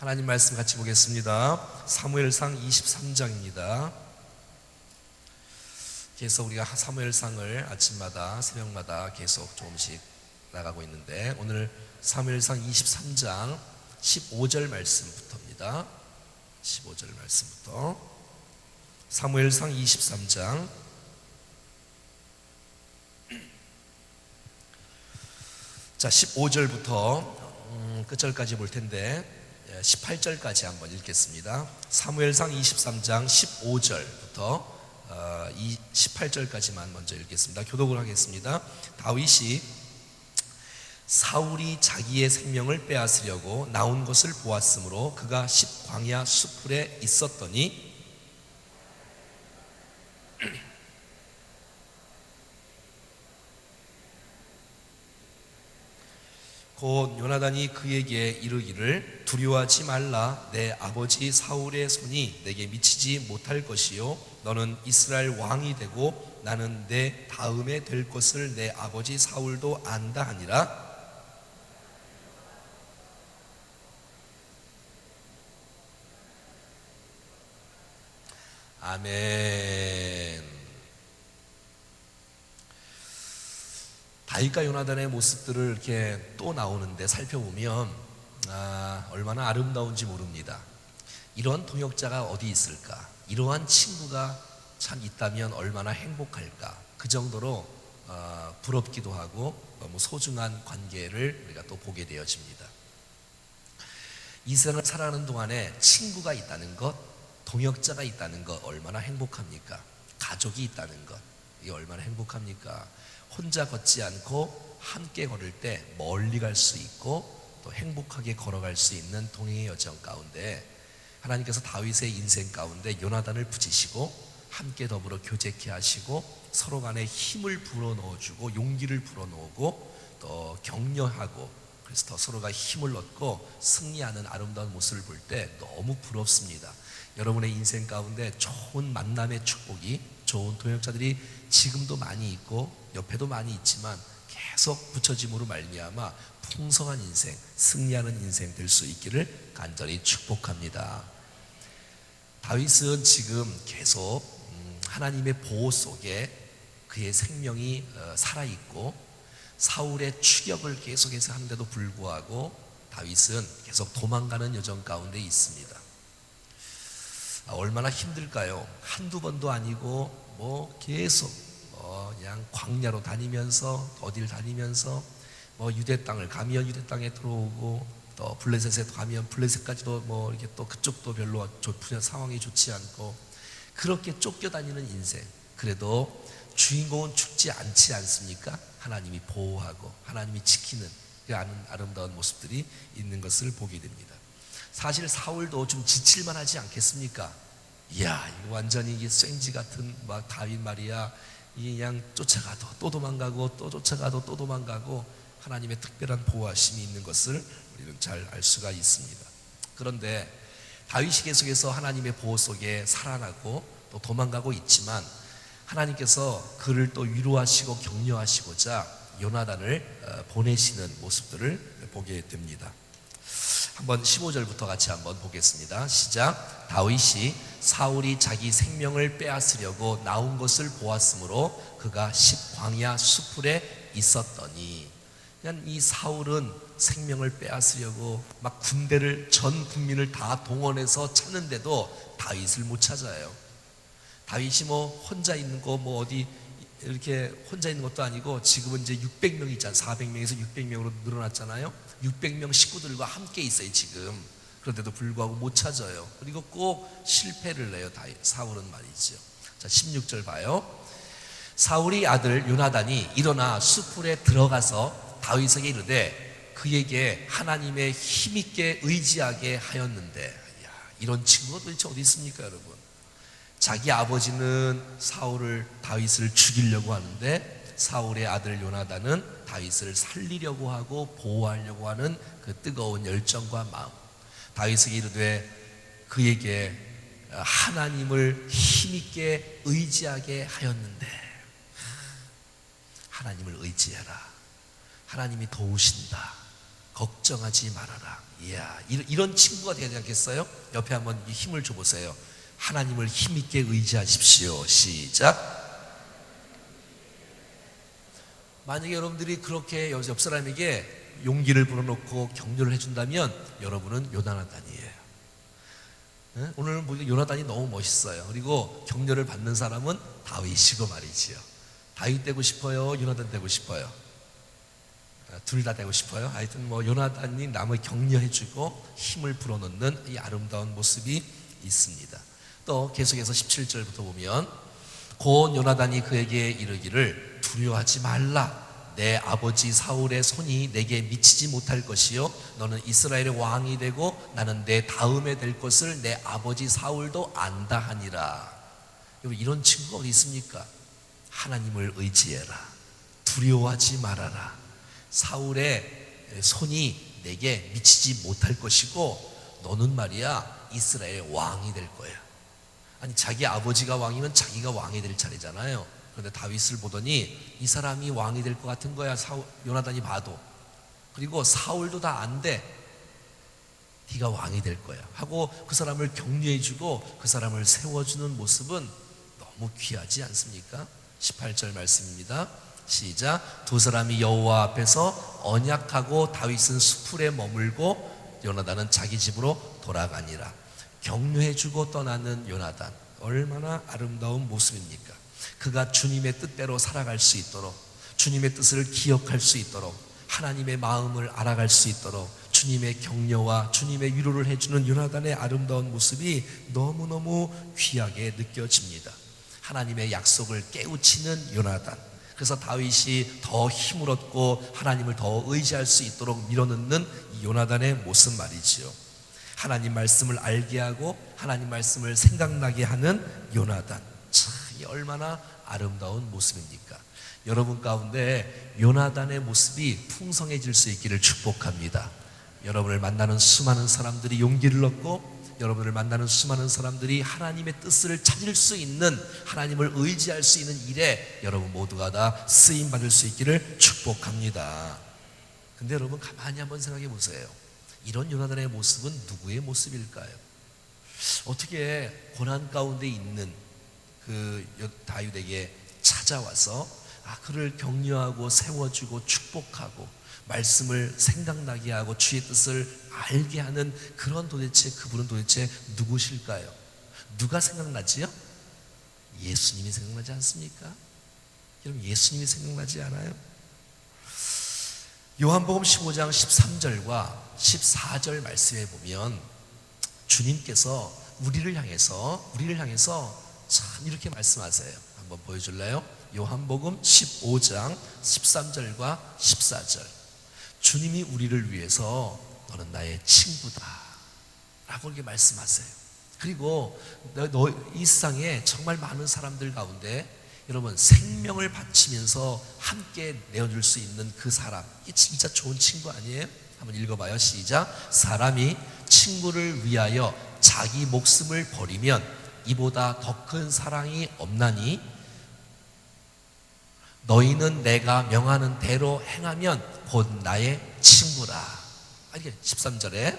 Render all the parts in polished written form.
하나님 말씀 같이 보겠습니다. 사무엘상 23장입니다. 계속 우리가 사무엘상을 아침마다 새벽마다 계속 조금씩 나가고 있는데, 오늘 사무엘상 23장 15절 말씀부터입니다. 15절 말씀부터. 사무엘상 23장 자 15절부터 끝절까지 볼 텐데 18절까지 한번 읽겠습니다. 사무엘상 23장 15절부터 18절까지만 먼저 읽겠습니다. 교독을 하겠습니다. 다윗이 사울이 자기의 생명을 빼앗으려고 나온 것을 보았으므로 그가 십광야 수풀에 있었더니 곧 요나단이 그에게 이르기를 두려워하지 말라. 내 아버지 사울의 손이 내게 미치지 못할 것이요 너는 이스라엘 왕이 되고 나는 내 다음에 될 것을 내 아버지 사울도 안다 하니라. 아멘. 다윗과 요나단의 모습들을 이렇게 또 나오는데 살펴보면 얼마나 아름다운지 모릅니다. 이러한 동역자가 어디 있을까? 이러한 친구가 참 있다면 얼마나 행복할까? 그 정도로 부럽기도 하고 너무 소중한 관계를 우리가 또 보게 되어집니다. 이 세상을 살아가는 동안에 친구가 있다는 것, 동역자가 있다는 것 얼마나 행복합니까? 가족이 있다는 것, 이게 얼마나 행복합니까? 혼자 걷지 않고 함께 걸을 때 멀리 갈 수 있고 또 행복하게 걸어갈 수 있는 동행의 여정 가운데 하나님께서 다윗의 인생 가운데 요나단을 붙이시고 함께 더불어 교제케 하시고 서로 간에 힘을 불어넣어주고 용기를 불어넣고 또 격려하고, 그래서 더 서로가 힘을 얻고 승리하는 아름다운 모습을 볼 때 너무 부럽습니다. 여러분의 인생 가운데 좋은 만남의 축복이, 좋은 동역자들이 지금도 많이 있고 옆에도 많이 있지만 계속 붙여짐으로 말미암아 풍성한 인생, 승리하는 인생 될 수 있기를 간절히 축복합니다. 다윗은 지금 계속 하나님의 보호 속에 그의 생명이 살아있고 사울의 추격을 계속해서 하는데도 불구하고 다윗은 계속 도망가는 여정 가운데 있습니다. 얼마나 힘들까요? 한두 번도 아니고 계속 그냥 광야로 다니면서 어딜 다니면서 유대 땅을 가면 유대 땅에 들어오고 또 블레셋에 가면 블레셋까지도 이렇게 또 그쪽도 별로 상황이 좋지 않고 그렇게 쫓겨다니는 인생. 그래도 주인공은 죽지 않지 않습니까? 하나님이 보호하고 하나님이 지키는 그 아름다운 모습들이 있는 것을 보게 됩니다. 사실 사울도 좀 지칠만 하지 않겠습니까? 이야, 이거 완전히 이게 생쥐 같은 다윗 말이야. 이게 그냥 쫓아가도 또 도망가고 또 쫓아가도 또 도망가고 하나님의 특별한 보호하심이 있는 것을 우리는 잘 알 수가 있습니다. 그런데 다윗이 계속해서 하나님의 보호 속에 살아나고 또 도망가고 있지만 하나님께서 그를 또 위로하시고 격려하시고자 요나단을 보내시는 모습들을 보게 됩니다. 한번 15절부터 같이 한번 보겠습니다. 시작. 다윗이 사울이 자기 생명을 빼앗으려고 나온 것을 보았으므로 그가 십광야 수풀에 있었더니, 그냥 이 사울은 생명을 빼앗으려고 막 군대를 전 국민을 다 동원해서 찾는데도 다윗을 못 찾아요. 다윗이 혼자 있는 거 어디 이렇게 혼자 있는 것도 아니고 지금은 이제 600명 있잖아요. 400명에서 600명으로 늘어났잖아요. 600명 식구들과 함께 있어요 지금. 그런데도 불구하고 못 찾아요. 그리고 꼭 실패를 내요 사울은 말이죠. 자 16절 봐요. 사울의 아들 요나단이 일어나 수풀에 들어가서 다윗에게 이르되 그에게 하나님의 힘있게 의지하게 하였는데, 이런 친구가 도대체 어디 있습니까 여러분? 자기 아버지는 다윗을 죽이려고 하는데 사울의 아들 요나단은 다윗을 살리려고 하고 보호하려고 하는 그 뜨거운 열정과 마음. 다윗에게 이르되 그에게 하나님을 힘있게 의지하게 하였는데, 하나님을 의지해라. 하나님이 도우신다. 걱정하지 말아라. 이야, 이런 친구가 되지 않겠어요? 옆에 한번 힘을 줘보세요. 하나님을 힘있게 의지하십시오. 시작. 만약에 여러분들이 그렇게 옆 사람에게 용기를 불어넣고 격려를 해준다면 여러분은 요나단이에요. 오늘 보니까 요나단이 너무 멋있어요. 그리고 격려를 받는 사람은 다윗이고 말이지요. 다윗 되고 싶어요? 요나단 되고 싶어요? 둘 다 되고 싶어요. 하여튼 요나단이 남을 격려해주고 힘을 불어넣는 이 아름다운 모습이 있습니다. 또 계속해서 17절부터 보면 곧 요나단이 그에게 이르기를 두려워하지 말라. 내 아버지 사울의 손이 내게 미치지 못할 것이요 너는 이스라엘의 왕이 되고 나는 내 다음에 될 것을 내 아버지 사울도 안다 하니라. 여러분, 이런 친구가 어디 있습니까? 하나님을 의지해라. 두려워하지 말아라. 사울의 손이 내게 미치지 못할 것이고 너는 말이야 이스라엘의 왕이 될 거야. 아니, 자기 아버지가 왕이면 자기가 왕이 될 차례잖아요. 그런데 다윗을 보더니 이 사람이 왕이 될 것 같은 거야. 요나단이 봐도. 그리고 사울도 다 안 돼. 네가 왕이 될 거야 하고 그 사람을 격려해주고 그 사람을 세워주는 모습은 너무 귀하지 않습니까? 18절 말씀입니다. 시작. 두 사람이 여호와 앞에서 언약하고 다윗은 수풀에 머물고 요나단은 자기 집으로 돌아가니라. 격려해주고 떠나는 요나단, 얼마나 아름다운 모습입니까? 그가 주님의 뜻대로 살아갈 수 있도록, 주님의 뜻을 기억할 수 있도록, 하나님의 마음을 알아갈 수 있도록 주님의 격려와 주님의 위로를 해주는 요나단의 아름다운 모습이 너무너무 귀하게 느껴집니다. 하나님의 약속을 깨우치는 요나단. 그래서 다윗이 더 힘을 얻고 하나님을 더 의지할 수 있도록 밀어넣는 이 요나단의 모습 말이지요. 하나님 말씀을 알게 하고 하나님 말씀을 생각나게 하는 요나단. 참, 이 얼마나 아름다운 모습입니까? 여러분 가운데 요나단의 모습이 풍성해질 수 있기를 축복합니다. 여러분을 만나는 수많은 사람들이 용기를 얻고 여러분을 만나는 수많은 사람들이 하나님의 뜻을 찾을 수 있는, 하나님을 의지할 수 있는 일에 여러분 모두가 다 쓰임받을 수 있기를 축복합니다. 근데 여러분 가만히 한번 생각해 보세요. 이런 요나단의 모습은 누구의 모습일까요? 어떻게 고난 가운데 있는 그 다윗에게 찾아와서 그를 격려하고 세워주고 축복하고 말씀을 생각나게 하고 주의 뜻을 알게 하는 그런 그분은 도대체 누구실까요? 누가 생각나지요? 예수님이 생각나지 않습니까? 여러분, 예수님이 생각나지 않아요? 요한복음 15장 13절과 14절 말씀에 보면 주님께서 우리를 향해서 참 이렇게 말씀하세요. 한번 보여줄래요? 요한복음 15장 13절과 14절. 주님이 우리를 위해서 너는 나의 친구다 라고 이렇게 말씀하세요. 그리고 이 세상에 정말 많은 사람들 가운데 여러분 생명을 바치면서 함께 내어줄 수 있는 그 사람, 이게 진짜 좋은 친구 아니에요? 한번 읽어봐요. 시작. 사람이 친구를 위하여 자기 목숨을 버리면 이보다 더 큰 사랑이 없나니 너희는 내가 명하는 대로 행하면 곧 나의 친구라. 이게 13절에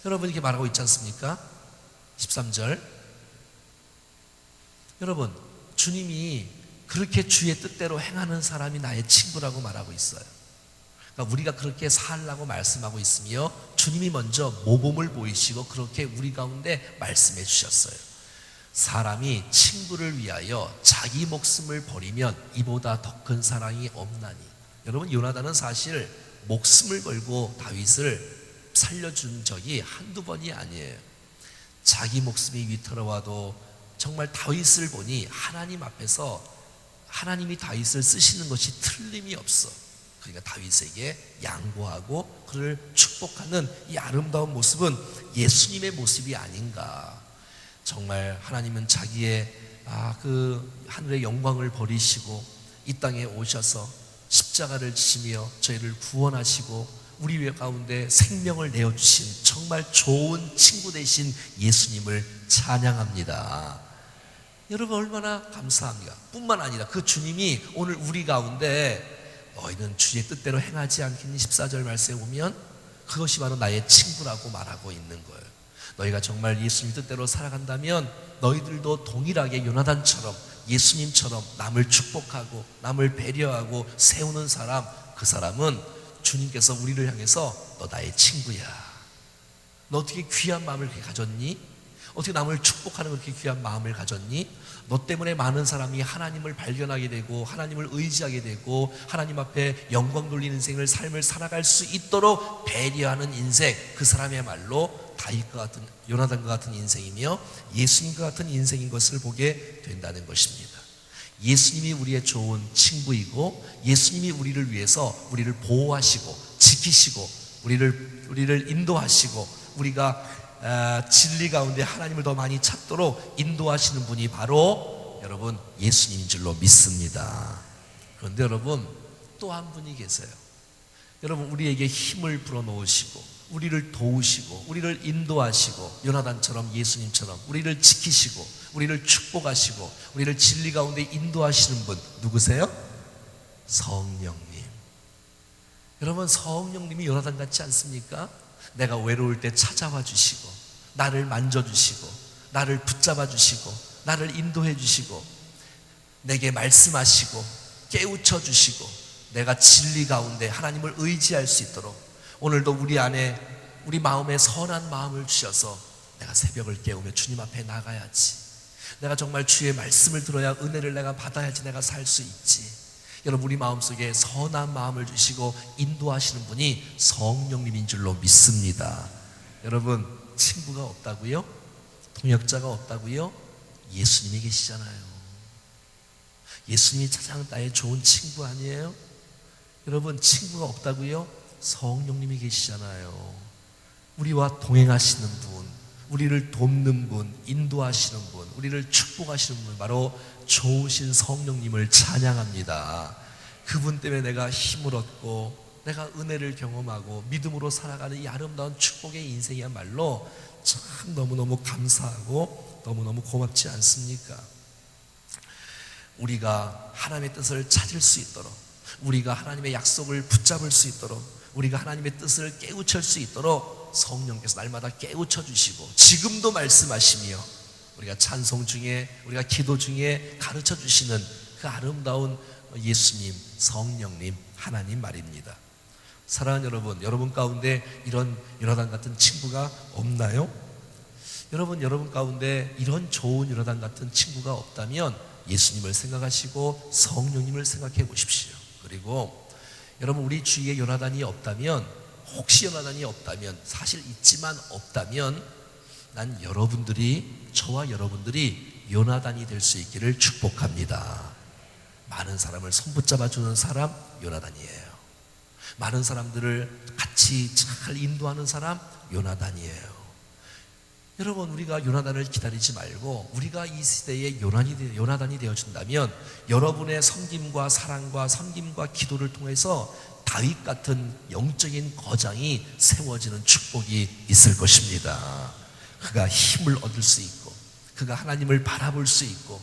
여러분 이렇게 말하고 있지 않습니까? 13절. 여러분, 주님이 그렇게 주의 뜻대로 행하는 사람이 나의 친구라고 말하고 있어요. 그러니까 우리가 그렇게 살라고 말씀하고 있으며 주님이 먼저 모범을 보이시고 그렇게 우리 가운데 말씀해 주셨어요. 사람이 친구를 위하여 자기 목숨을 버리면 이보다 더 큰 사랑이 없나니. 여러분, 요나단은 사실 목숨을 걸고 다윗을 살려준 적이 한두 번이 아니에요. 자기 목숨이 위태로워도 정말 다윗을 보니 하나님 앞에서 하나님이 다윗을 쓰시는 것이 틀림이 없어. 그러니까 다윗에게 양보하고 그를 축복하는 이 아름다운 모습은 예수님의 모습이 아닌가. 정말 하나님은 자기의 그 하늘의 영광을 버리시고 이 땅에 오셔서 십자가를 지시며 저희를 구원하시고 우리 가운데 생명을 내어주신 정말 좋은 친구 되신 예수님을 찬양합니다. 여러분 얼마나 감사합니까? 뿐만 아니라 그 주님이 오늘 우리 가운데 너희는 주의 뜻대로 행하지 않겠니? 14절 말씀에 보면 그것이 바로 나의 친구라고 말하고 있는 거예요. 너희가 정말 예수님 뜻대로 살아간다면 너희들도 동일하게 요나단처럼 예수님처럼 남을 축복하고 남을 배려하고 세우는 사람, 그 사람은 주님께서 우리를 향해서 너 나의 친구야. 너 어떻게 귀한 마음을 그렇게 가졌니? 어떻게 남을 축복하는 그렇게 귀한 마음을 가졌니? 너 때문에 많은 사람이 하나님을 발견하게 되고 하나님을 의지하게 되고 하나님 앞에 영광 돌리는 인생을 삶을 살아갈 수 있도록 배려하는 인생, 그 사람이야말로 다윗과 같은 요나단과 같은 인생이며 예수님과 같은 인생인 것을 보게 된다는 것입니다. 예수님이 우리의 좋은 친구이고 예수님이 우리를 위해서 우리를 보호하시고 지키시고 우리를 인도하시고 우리가 진리 가운데 하나님을 더 많이 찾도록 인도하시는 분이 바로 여러분 예수님인 줄로 믿습니다. 그런데 여러분 또 한 분이 계세요. 여러분 우리에게 힘을 불어넣으시고 우리를 도우시고 우리를 인도하시고 요나단처럼 예수님처럼 우리를 지키시고 우리를 축복하시고 우리를 진리 가운데 인도하시는 분 누구세요? 성령님. 여러분 성령님이 요나단 같지 않습니까? 내가 외로울 때 찾아와 주시고 나를 만져주시고 나를 붙잡아 주시고 나를 인도해 주시고 내게 말씀하시고 깨우쳐 주시고 내가 진리 가운데 하나님을 의지할 수 있도록 오늘도 우리 안에 우리 마음에 선한 마음을 주셔서 내가 새벽을 깨우며 주님 앞에 나가야지, 내가 정말 주의 말씀을 들어야 은혜를 내가 받아야지 내가 살 수 있지. 여러분 우리 마음속에 선한 마음을 주시고 인도하시는 분이 성령님인 줄로 믿습니다. 여러분 친구가 없다고요? 동역자가 없다고요? 예수님이 계시잖아요. 예수님이 가장 나의 좋은 친구 아니에요? 여러분 친구가 없다고요? 성령님이 계시잖아요. 우리와 동행하시는 분, 우리를 돕는 분, 인도하시는 분, 우리를 축복하시는 분, 바로 좋으신 성령님을 찬양합니다. 그분 때문에 내가 힘을 얻고 내가 은혜를 경험하고 믿음으로 살아가는 이 아름다운 축복의 인생이야말로 참 너무너무 감사하고 너무너무 고맙지 않습니까? 우리가 하나님의 뜻을 찾을 수 있도록, 우리가 하나님의 약속을 붙잡을 수 있도록, 우리가 하나님의 뜻을 깨우칠 수 있도록 성령께서 날마다 깨우쳐 주시고 지금도 말씀하시며 우리가 찬송 중에 우리가 기도 중에 가르쳐 주시는 그 아름다운 예수님, 성령님, 하나님 말입니다. 사랑하는 여러분, 여러분 가운데 이런 요나단 같은 친구가 없나요? 여러분 가운데 이런 좋은 요나단 같은 친구가 없다면 예수님을 생각하시고 성령님을 생각해 보십시오. 그리고 여러분 우리 주위에 요나단이 없다면, 혹시 요나단이 없다면, 사실 있지만 없다면 난 여러분들이, 저와 여러분들이 요나단이 될 수 있기를 축복합니다. 많은 사람을 손붙잡아 주는 사람 요나단이에요. 많은 사람들을 같이 잘 인도하는 사람 요나단이에요. 여러분 우리가 요나단을 기다리지 말고 우리가 이 시대에 요나단이 되어준다면 여러분의 섬김과 사랑과 섬김과 기도를 통해서 다윗 같은 영적인 거장이 세워지는 축복이 있을 것입니다. 그가 힘을 얻을 수 있고 그가 하나님을 바라볼 수 있고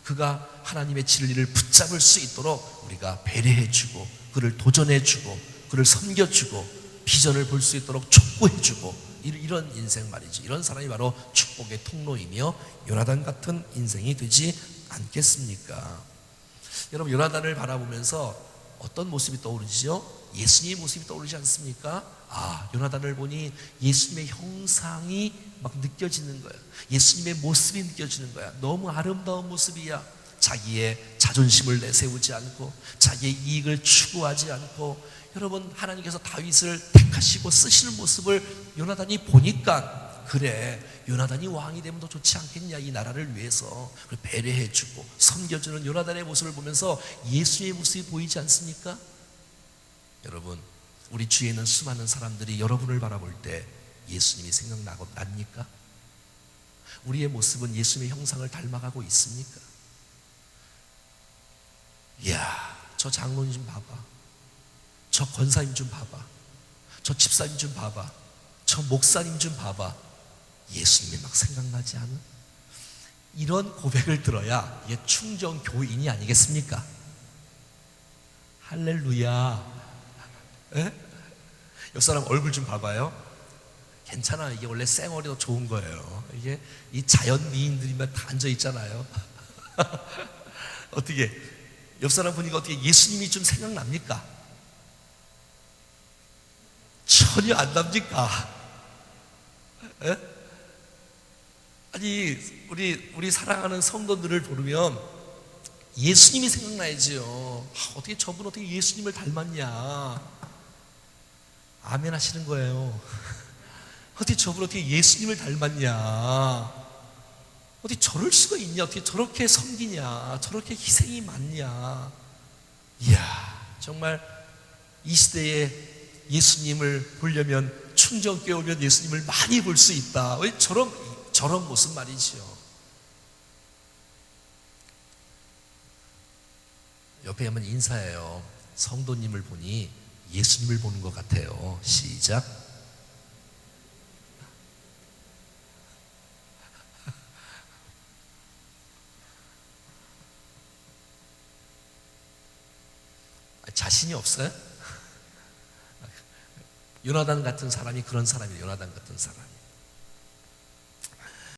그가 하나님의 진리를 붙잡을 수 있도록 우리가 배려해주고 그를 도전해주고 그를 섬겨주고 비전을 볼 수 있도록 촉구해주고 이런 인생 말이지. 이런 사람이 바로 축복의 통로이며 요나단 같은 인생이 되지 않겠습니까? 여러분 요나단을 바라보면서 어떤 모습이 떠오르죠? 예수님의 모습이 떠오르지 않습니까? 아, 요나단을 보니 예수님의 형상이 막 느껴지는 거야. 예수님의 모습이 느껴지는 거야. 너무 아름다운 모습이야. 자기의 자존심을 내세우지 않고 자기의 이익을 추구하지 않고, 여러분 하나님께서 다윗을 택하시고 쓰시는 모습을 요나단이 보니까 그래, 요나단이 왕이 되면 더 좋지 않겠냐, 이 나라를 위해서. 배려해주고 섬겨주는 요나단의 모습을 보면서 예수의 모습이 보이지 않습니까? 여러분 우리 주위에 있는 수많은 사람들이 여러분을 바라볼 때 예수님이 생각납니까? 우리의 모습은 예수님의 형상을 닮아가고 있습니까? 이야, 저 장로님 좀 봐봐, 저 권사님 좀 봐봐, 저 집사님 좀 봐봐, 저 목사님 좀 봐봐. 예수님이 막 생각나지 않은? 이런 고백을 들어야 이게 충정 교인이 아니겠습니까? 할렐루야. 예? 옆 사람 얼굴 좀 봐봐요. 괜찮아. 이게 원래 쌩얼이 더 좋은 거예요. 이게 이 자연 미인들이면 다 앉아 있잖아요. 어떻게 옆 사람 보니까 어떻게 예수님이 좀 생각납니까? 전혀 안 납니까? 예? 아니 우리 사랑하는 성도들을 부르면 예수님이 생각나야지요. 어떻게 저분 어떻게 예수님을 닮았냐? 아멘 하시는 거예요. 어떻게 저분 어떻게 예수님을 닮았냐? 어떻게 저럴 수가 있냐? 어떻게 저렇게 섬기냐? 저렇게 희생이 많냐? 이야, 정말 이 시대에 예수님을 보려면 충정교회 오면 예수님을 많이 볼 수 있다. 왜 저런 모습 말이지요. 옆에 한번 인사해요. 성도님을 보니 예수님을 보는 것 같아요. 시작. 자신이 없어요? 요나단 같은 사람이 그런 사람이에요. 요나단 같은 사람이.